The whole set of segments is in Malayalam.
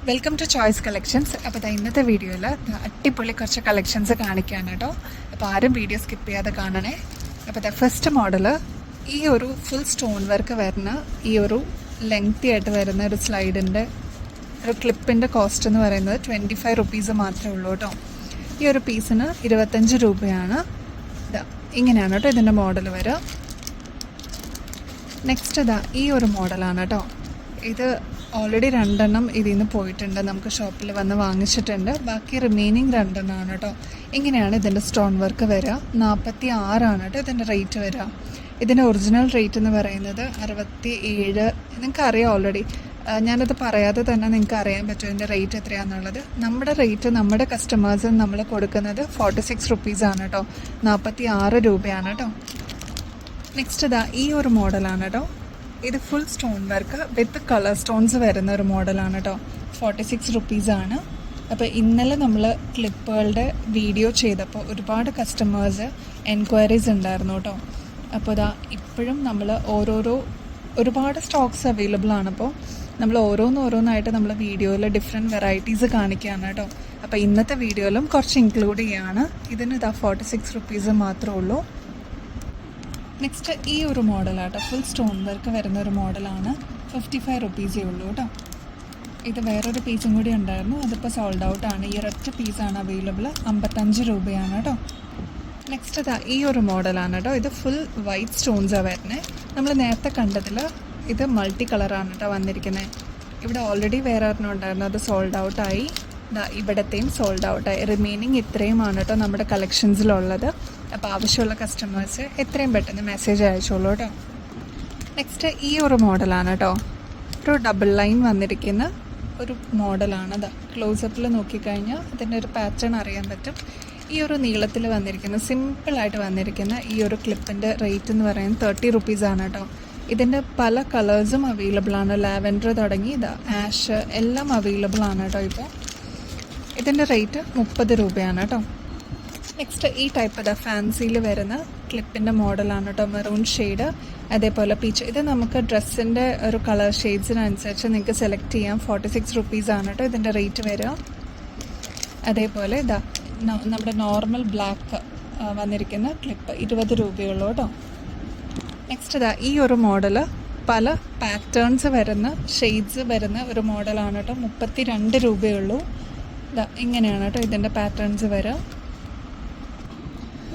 Welcome to choice collections. അപ്പോൾ ഇന്നത്തെ വീഡിയോയിൽ അടിപൊളി കുറച്ച് കളക്ഷൻസ് കാണിക്കുകയാണ് കേട്ടോ. അപ്പോൾ ആരും വീഡിയോ സ്കിപ്പ് ചെയ്യാതെ കാണണേ. അപ്പോൾ ഫസ്റ്റ് മോഡൽ ഈ ഒരു ഫുൾ സ്റ്റോൺ വർക്ക് വരുന്ന ഈ ഒരു ലെങ്തി ആയിട്ട് വരുന്ന ഒരു സ്ലൈഡിൻ്റെ ഒരു ക്ലിപ്പിൻ്റെ കോസ്റ്റ് എന്ന് പറയുന്നത് 25 റുപ്പീസ് മാത്രമേ ഉള്ളൂ കേട്ടോ. ഈ ഒരു പീസിന് 25 രൂപയാണ്. ഇങ്ങനെയാണ് കേട്ടോ ഇതിൻ്റെ മോഡൽ വരിക. നെക്സ്റ്റ് ഈ ഒരു മോഡലാണ് കേട്ടോ. ഇത് ഓൾറെഡി 2 ഇതിൽ നിന്ന് പോയിട്ടുണ്ട്, നമുക്ക് ഷോപ്പിൽ വന്ന് വാങ്ങിച്ചിട്ടുണ്ട്. ബാക്കി റിമൈനിങ് 2 കേട്ടോ. ഇങ്ങനെയാണ് ഇതിൻ്റെ സ്റ്റോൺ വർക്ക് വരിക. 46 കേട്ടോ ഇതിൻ്റെ റേറ്റ് വരിക. ഇതിൻ്റെ ഒറിജിനൽ റേറ്റ് എന്ന് പറയുന്നത് 67. നിങ്ങൾക്ക് അറിയാം ഓൾറെഡി, ഞാനത് പറയാതെ തന്നെ നിങ്ങൾക്ക് അറിയാൻ പറ്റും ഇതിൻ്റെ റേറ്റ് എത്രയാണെന്നുള്ളത്. നമ്മുടെ റേറ്റ് നമ്മുടെ കസ്റ്റമേഴ്സിന് നമ്മൾ കൊടുക്കുന്നത് 46 റുപ്പീസാണ് കേട്ടോ. 46 രൂപയാണ് കേട്ടോ. നെക്സ്റ്റ് ഈ ഒരു മോഡലാണ് കേട്ടോ. ഇത് full stone work with colour stones വരുന്ന ഒരു മോഡലാണ് കേട്ടോ. 46 റുപ്പീസാണ്. അപ്പോൾ ഇന്നലെ നമ്മൾ ക്ലിപ്പുകളുടെ വീഡിയോ ചെയ്തപ്പോൾ ഒരുപാട് കസ്റ്റമേഴ്സ് എൻക്വയറീസ് ഉണ്ടായിരുന്നു കേട്ടോ. അപ്പോൾ ഇപ്പോഴും നമ്മൾ ഒരുപാട് സ്റ്റോക്സ് അവൈലബിൾ ആണ്. അപ്പോൾ നമ്മൾ ഓരോന്നായിട്ട് നമ്മൾ വീഡിയോയിൽ ഡിഫറെൻറ്റ് വെറൈറ്റീസ് കാണിക്കുകയാണ് കേട്ടോ. അപ്പോൾ ഇന്നത്തെ വീഡിയോയിലും കുറച്ച് ഇൻക്ലൂഡ് ചെയ്യുകയാണ്. ഇതിന് 46 റുപ്പീസ് മാത്രമേ ഉള്ളൂ. നെക്സ്റ്റ് ഈ ഒരു മോഡലാട്ടോ, ഫുൾ സ്റ്റോൺ വർക്ക് വരുന്ന ഒരു മോഡലാണ്. 55 റുപ്പീസേ ഉള്ളൂ കേട്ടോ. ഇത് വേറൊരു പീസും കൂടി ഉണ്ടായിരുന്നു, അതിപ്പോൾ സോൾഡ് ഔട്ടാണ്. ഈ ഒരൊറ്റ പീസാണ് അവൈലബിൾ. 55 രൂപയാണ് കേട്ടോ. നെക്സ്റ്റ് ഈ ഒരു മോഡലാണ് കേട്ടോ. ഇത് ഫുൾ വൈറ്റ് സ്റ്റോൺസാണ് വരുന്നത്. നമ്മൾ നേരത്തെ കണ്ടതിൽ ഇത് മൾട്ടി കളറാണ് കേട്ടോ വന്നിരിക്കുന്നത്. ഇവിടെ ഓൾറെഡി വേറെ ഒരെണ്ണം ഉണ്ടായിരുന്നു, അത് സോൾഡ് ഔട്ടായി. ഇവിടത്തെയും സോൾഡ് ഔട്ടായി. റിമൈനിങ് ഇത്രയുമാണ് കേട്ടോ നമ്മുടെ കളക്ഷൻസിലുള്ളത്. അപ്പോൾ ആവശ്യമുള്ള കസ്റ്റമേഴ്സ് എത്രയും പെട്ടെന്ന് മെസ്സേജ് അയച്ചോളൂ കേട്ടോ. നെക്സ്റ്റ് ഈ ഒരു മോഡലാണ് കേട്ടോ. ഒരു ഡബിൾ ലൈൻ വന്നിരിക്കുന്ന ഒരു മോഡലാണ്. ക്ലോസപ്പിൽ നോക്കിക്കഴിഞ്ഞാൽ ഇതിൻ്റെ ഒരു പാറ്റേൺ അറിയാൻ പറ്റും. ഈ ഒരു നീളത്തിൽ വന്നിരിക്കുന്ന സിമ്പിളായിട്ട് വന്നിരിക്കുന്ന ഈ ഒരു ക്ലിപ്പിൻ്റെ റേറ്റ് എന്ന് പറയുന്നത് 30 റുപ്പീസാണ് കേട്ടോ. ഇതിൻ്റെ പല കളേഴ്സും അവൈലബിൾ ആണ്. ലാവൻഡർ തുടങ്ങി ആഷ് എല്ലാം അവൈലബിൾ ആണ് കേട്ടോ. ഇപ്പോൾ ഇതിൻ്റെ റേറ്റ് 30 രൂപയാണ് കേട്ടോ. നെക്സ്റ്റ് ഈ ടൈപ്പ് ഫാൻസിയിൽ വരുന്ന ക്ലിപ്പിൻ്റെ മോഡലാണ് കേട്ടോ. മെറൂൺ ഷെയ്ഡ്, അതേപോലെ പീച്ച്. ഇത് നമുക്ക് ഡ്രസ്സിൻ്റെ ഒരു കളർ ഷെയ്ഡ്സിനനുസരിച്ച് നിങ്ങൾക്ക് സെലക്ട് ചെയ്യാം. 46 റുപ്പീസാണ് കേട്ടോ ഇതിൻ്റെ റേറ്റ് വരിക. അതേപോലെ നമ്മുടെ നോർമൽ ബ്ലാക്ക് വന്നിരിക്കുന്ന ക്ലിപ്പ് 20 രൂപയുള്ളൂ കേട്ടോ. നെക്സ്റ്റ് ഈ ഒരു മോഡൽ പല പാറ്റേൺസ് വരുന്ന ഷെയ്ഡ്സ് വരുന്ന ഒരു മോഡലാണ് കേട്ടോ. 32 രൂപയുള്ളൂ. ഇങ്ങനെയാണ് കേട്ടോ ഇതിൻ്റെ പാറ്റേൺസ് വരിക.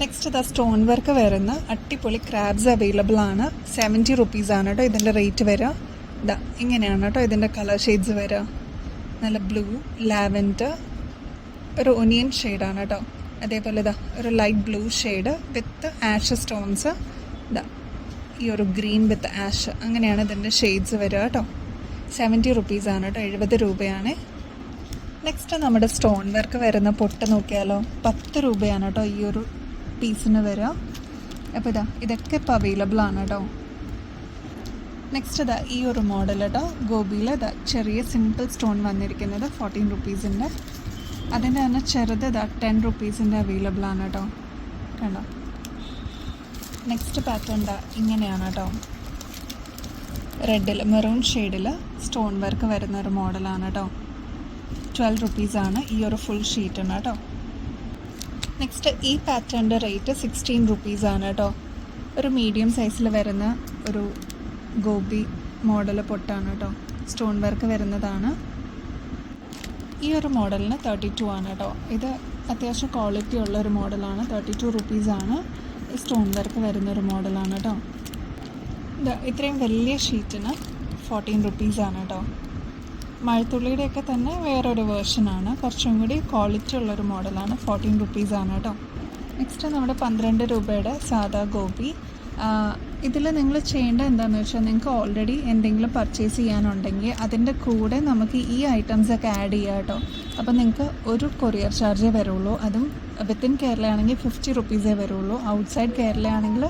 നെക്സ്റ്റ് സ്റ്റോൺ വർക്ക് വരുന്ന അടിപൊളി ക്രാബ്സ് അവൈലബിൾ ആണ്. 70 റുപ്പീസാണ് കേട്ടോ ഇതിൻ്റെ റേറ്റ് വരിക. ഇങ്ങനെയാണ് കേട്ടോ ഇതിൻ്റെ കളർ ഷെയ്ഡ്സ് വരിക. നല്ല ബ്ലൂ, ലാവൻഡർ, ഒരു ഒനിയൻ ഷെയ്ഡാണ് കേട്ടോ. അതേപോലെ ഒരു ലൈറ്റ് ബ്ലൂ ഷെയ്ഡ് വിത്ത് ആഷ് സ്റ്റോൺസ്. ഈ ഒരു ഗ്രീൻ വിത്ത് ആഷ്, അങ്ങനെയാണ് ഇതിൻ്റെ ഷെയ്ഡ്സ് വരിക കേട്ടോ. 70 റുപ്പീസാണ് കേട്ടോ. 70 രൂപയാണ്. നെക്സ്റ്റ് നമ്മുടെ സ്റ്റോൺ വർക്ക് വരുന്ന പൊട്ട് നോക്കിയാലോ. 10 രൂപയാണ് കേട്ടോ ഈ ഒരു പീസിന് വരിക. അപ്പോൾ ഇതൊക്കെ ഇപ്പോൾ അവൈലബിൾ ആണ് കേട്ടോ. നെക്സ്റ്റ് ഈ ഒരു മോഡൽ കേട്ടോ. ഗോപിയിൽ ചെറിയ സിമ്പിൾ സ്റ്റോൺ വന്നിരിക്കുന്നത് 14 റുപ്പീസിൻ്റെ. അതിൻ്റെ തന്നെ ചെറുത് 10 റുപ്പീസിൻ്റെ അവൈലബിൾ ആണ് കേട്ടോ. കണ്ടോ. നെക്സ്റ്റ് പാറ്റേൺ ഇങ്ങനെയാണ് കേട്ടോ. റെഡിൽ മെറൂൺ ഷെയ്ഡിൽ സ്റ്റോൺ വർക്ക് വരുന്ന ഒരു മോഡലാണ് കേട്ടോ. 12 റുപ്പീസാണ് ഈ ഒരു ഫുൾ ഷീറ്റിന് കേട്ടോ. നെക്സ്റ്റ് ഈ പാറ്റേണിൻ്റെ റേറ്റ് 16 റുപ്പീസാണ് കേട്ടോ. ഒരു മീഡിയം സൈസിൽ വരുന്ന ഒരു ഗോപി മോഡൽ പൊട്ടാണ് കേട്ടോ. സ്റ്റോൺ വർക്ക് വരുന്നതാണ്. ഈ ഒരു മോഡലിന് 32 ആണ് കേട്ടോ. ഇത് അത്യാവശ്യം ക്വാളിറ്റി ഉള്ള ഒരു മോഡലാണ്. 32 റുപ്പീസാണ്. സ്റ്റോൺ വർക്ക് വരുന്നൊരു മോഡലാണ് കേട്ടോ. ഇത്രയും വലിയ ഷീറ്റിന് 14 റുപ്പീസാണ് കേട്ടോ. മഴത്തുള്ളിയുടെയൊക്കെ തന്നെ വേറൊരു വേർഷനാണ്, കുറച്ചും കൂടി ക്വാളിറ്റി ഉള്ളൊരു മോഡലാണ്. 14 റുപ്പീസാണ് കേട്ടോ. നെക്സ്റ്റ് നമ്മുടെ 12 രൂപയുടെ സാദാ ഗോപി. ഇതിൽ നിങ്ങൾ ചെയ്യേണ്ടത് എന്താണെന്ന് വെച്ചാൽ, നിങ്ങൾക്ക് ഓൾറെഡി എന്തെങ്കിലും പർച്ചേസ് ചെയ്യാനുണ്ടെങ്കിൽ അതിൻ്റെ കൂടെ നമുക്ക് ഈ ഐറ്റംസൊക്കെ ആഡ് ചെയ്യാം കേട്ടോ. അപ്പോൾ നിങ്ങൾക്ക് ഒരു കൊറിയർ ചാർജേ വരുള്ളൂ. അതും വിത്തിൻ കേരള ആണെങ്കിൽ 50 റുപ്പീസേ വരുള്ളൂ. ഔട്ട്സൈഡ് കേരള ആണെങ്കിൽ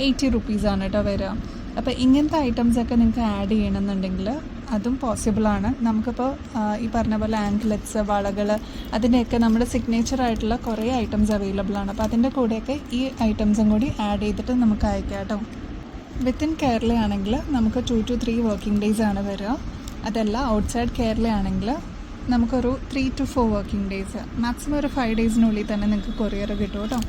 80 റുപ്പീസാണ് കേട്ടോ വരിക. അപ്പോൾ ഇങ്ങനത്തെ ഐറ്റംസൊക്കെ നിങ്ങൾക്ക് ആഡ് ചെയ്യണമെന്നുണ്ടെങ്കിൽ അതും പോസിബിളാണ്. നമുക്കിപ്പോൾ ഈ പറഞ്ഞ പോലെ ആങ്ക്ലെറ്റ്സ്, വളകൾ, അതിൻ്റെയൊക്കെ നമ്മുടെ സിഗ്നേച്ചർ ആയിട്ടുള്ള കുറേ ഐറ്റംസ് അവൈലബിൾ ആണ്. അപ്പോൾ അതിൻ്റെ കൂടെയൊക്കെ ഈ ഐറ്റംസും കൂടി ആഡ് ചെയ്തിട്ട് നമുക്ക് അയക്കാം കേട്ടോ. വിത്തിൻ കേരള ആണെങ്കിൽ നമുക്ക് 2 to 3 വർക്കിംഗ് ഡേയ്സ് ആണ് വരിക. അതല്ല ഔട്ട്സൈഡ് കേരള ആണെങ്കിൽ നമുക്കൊരു 3 to 4 വർക്കിംഗ് ഡേയ്സ്, മാക്സിമം ഒരു 5 ഡേയ്സിനുള്ളിൽ തന്നെ നിങ്ങൾക്ക് കൊറിയർ കിട്ടും കേട്ടോ.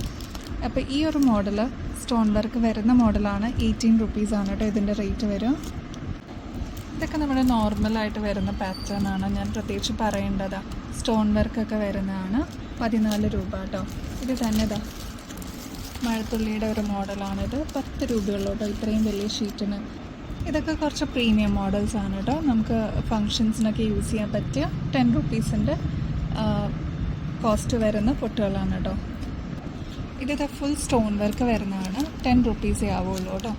അപ്പോൾ ഈ ഒരു മോഡൽ സ്റ്റോൺ വർക്ക് വരുന്ന മോഡലാണ്. 18 റുപ്പീസാണ് കേട്ടോ ഇതിൻ്റെ റേറ്റ് വരിക. ഇതൊക്കെ നമ്മുടെ നോർമലായിട്ട് വരുന്ന പാറ്റേൺ ആണ്, ഞാൻ പ്രത്യേകിച്ച് പറയേണ്ടതാണ്. സ്റ്റോൺ വർക്കൊക്കെ വരുന്നതാണ്. 14 രൂപ കേട്ടോ. ഇത് തന്നെ ഇതാ മഴത്തുള്ളിയുടെ ഒരു മോഡലാണിത്. 10 രൂപയുള്ളൂ കേട്ടോ ഇത്രയും വലിയ ഷീറ്റിന്. ഇതൊക്കെ കുറച്ച് പ്രീമിയം മോഡൽസ് ആണ് കേട്ടോ. നമുക്ക് ഫങ്ഷൻസിനൊക്കെ യൂസ് ചെയ്യാൻ പറ്റിയ 10 റുപ്പീസിൻ്റെ കോസ്റ്റ് വരുന്ന പൊട്ടുകളാണ് കേട്ടോ. ഇത് ഫുൾ സ്റ്റോൺ വർക്ക് വരുന്നതാണ്. 10 റുപ്പീസേ ആവുള്ളൂ കേട്ടോ.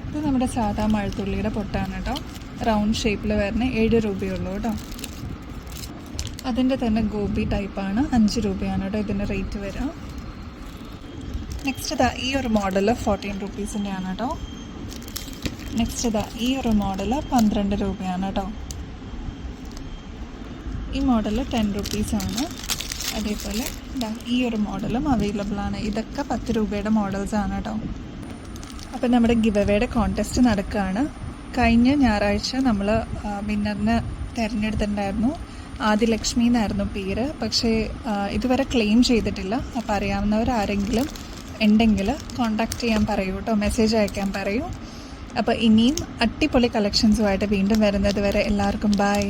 ഇത് നമ്മുടെ സാധാ മഴത്തുള്ളിയുടെ പൊട്ടാണ് കേട്ടോ. റൗണ്ട് ഷേപ്പിൽ വരുന്ന 7 രൂപയുള്ളൂ കേട്ടോ. അതിൻ്റെ തന്നെ ഗോപി ടൈപ്പാണ്. 5 രൂപയാണ് കേട്ടോ ഇതിൻ്റെ റേറ്റ് വരിക. നെക്സ്റ്റ് ഈ ഒരു മോഡൽ 14 റുപ്പീസിൻ്റെ ആണ് കേട്ടോ. നെക്സ്റ്റ് ഈ ഒരു മോഡൽ 12 രൂപയാണ് കേട്ടോ. ഈ മോഡൽ 10 റുപ്പീസാണ്. അതേപോലെ ഈ ഒരു മോഡലും അവൈലബിൾ ആണ്. ഇതൊക്കെ 10 രൂപയുടെ മോഡൽസാണ് കേട്ടോ. അപ്പം നമ്മുടെ ഗിവ് അവേയുടെ കോൺടെസ്റ്റ് നടക്കുകയാണ്. കഴിഞ്ഞ ഞായറാഴ്ച നമ്മൾ വിന്നറിനെ തിരഞ്ഞെടുത്തിട്ടുണ്ടായിരുന്നു. ആദിലക്ഷ്മി എന്നായിരുന്നു പേര്. പക്ഷേ ഇതുവരെ ക്ലെയിം ചെയ്തിട്ടില്ല. അപ്പോൾ അറിയാവുന്നവർ ആരെങ്കിലും ഉണ്ടെങ്കിൽ കോൺടാക്റ്റ് ചെയ്യാൻ പറയൂ കേട്ടോ, മെസ്സേജ് അയക്കാൻ പറയൂ. അപ്പോൾ ഇനിയും അടിപൊളി കളക്ഷൻസുമായിട്ട് വീണ്ടും വരുന്നത് വരെ എല്ലാവർക്കും ബൈ.